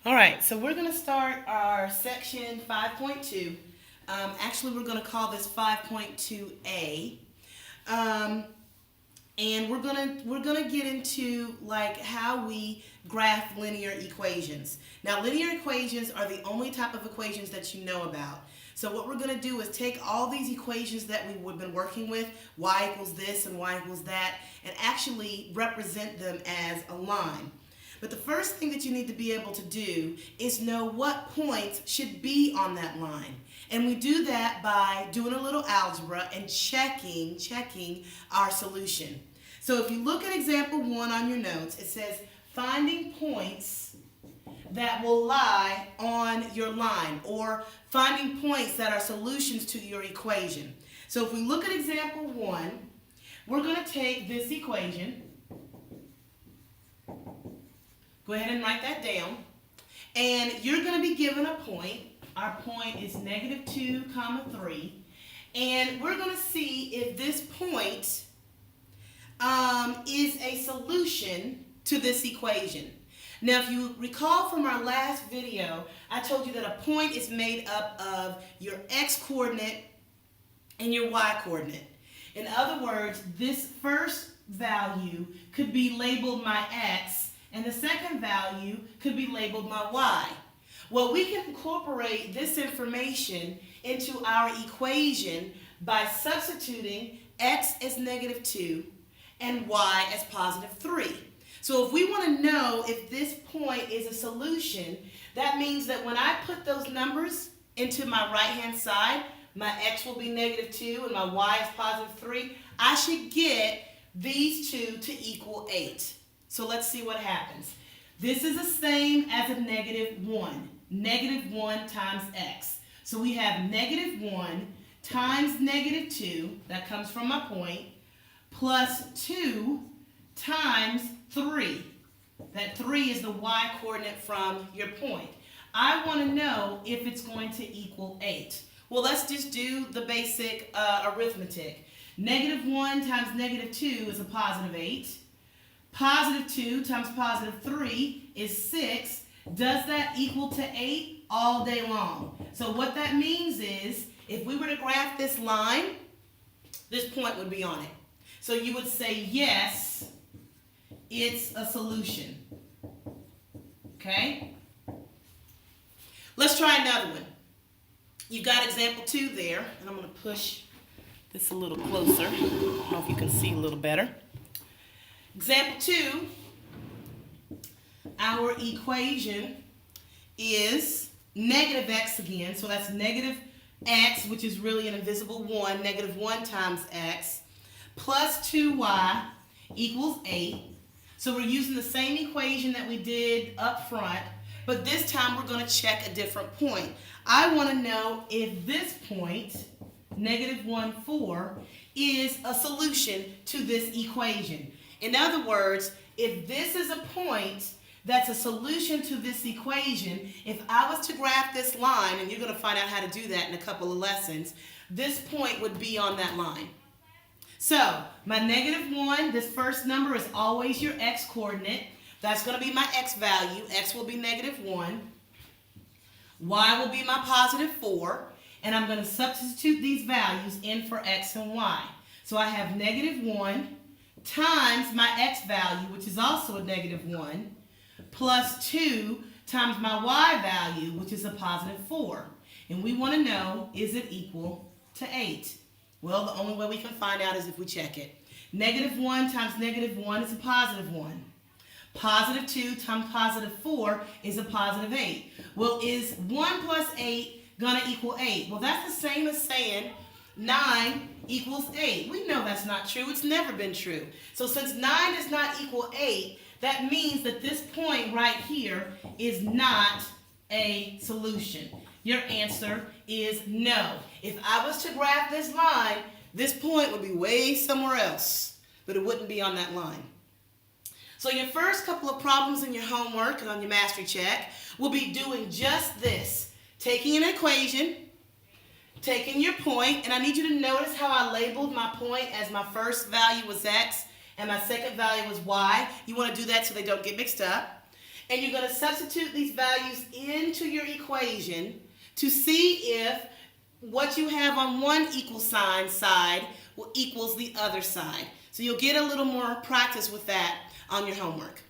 All right, so we're going to start our section 5.2. Actually, we're going to call this 5.2a. Um, and we're gonna get into like how we graph linear equations. Now, linear equations are the only type of equations that you know about. So what we're gonna do is take all these equations that we've been working with, y equals this and y equals that, and actually represent them as a line. But the first thing that you need to be able to do is know what points should be on that line. And we do that by doing a little algebra and checking our solution. So if you look at example 1 on your notes, it says finding points that will lie on your line, or finding points that are solutions to your equation. So if we look at example 1, we're going to take this equation. Go ahead and write that down. And you're going to be given a point. Our point is negative 2, comma 3. And we're going to see if this point is a solution to this equation. Now, if you recall from our last video, I told you that a point is made up of your x-coordinate and your y-coordinate. In other words, this first value could be labeled my x, and the second value could be labeled my y. Well, we can incorporate this information into our equation by substituting x as negative 2 and y as positive 3. So if we want to know if this point is a solution, that means that when I put those numbers into my right-hand side, my x will be negative 2 and my y is positive 3, I should get these two to equal 8. So let's see what happens. This is the same as a negative 1. Negative 1 times x. So we have negative 1 times negative 2, that comes from my point, plus 2 times 3. That 3 is the y-coordinate from your point. I want to know if it's going to equal 8. Well, let's just do the basic arithmetic. Negative 1 times negative 2 is a positive 8. Positive 2 times positive 3 is 6. Does that equal to 8? All day long. So what that means is, if we were to graph this line, this point would be on it. So you would say, yes, it's a solution. Okay? Let's try another one. You've got example 2 there, and I'm going to push this a little closer. I don't know if you can see a little better. Example 2, our equation is negative x again. So that's negative x, which is really an invisible 1, negative 1 times x, plus 2y equals 8. So we're using the same equation that we did up front, but this time we're going to check a different point. I want to know if this point, negative 1, 4, is a solution to this equation. In other words, if this is a point that's a solution to this equation, if I was to graph this line, and you're going to find out how to do that in a couple of lessons, this point would be on that line. So, my negative 1, this first number is always your x-coordinate. That's going to be my x value. X will be negative 1. Y will be my positive 4. And I'm going to substitute these values in for x and y. So I have negative 1 times my x value, which is also a negative 1, plus 2 times my y value, which is a positive 4. And we want to know, is it equal to 8? Well, the only way we can find out is if we check it. Negative 1 times negative 1 is a positive 1. Positive 2 times positive 4 is a positive 8. Well, is 1 plus 8 going to equal 8? Well, that's the same as saying 9 equals 8. We know that's not true. It's never been true. So since 9 does not equal 8, that means that this point right here is not a solution. Your answer is no. If I was to graph this line, this point would be way somewhere else, but it wouldn't be on that line. So your first couple of problems in your homework and on your mastery check will be doing just this. Taking an equation, taking your point, and I need you to notice how I labeled my point as my first value was x and my second value was y. You want to do that so they don't get mixed up. And you're going to substitute these values into your equation to see if what you have on one equal sign side equals the other side. So you'll get a little more practice with that on your homework.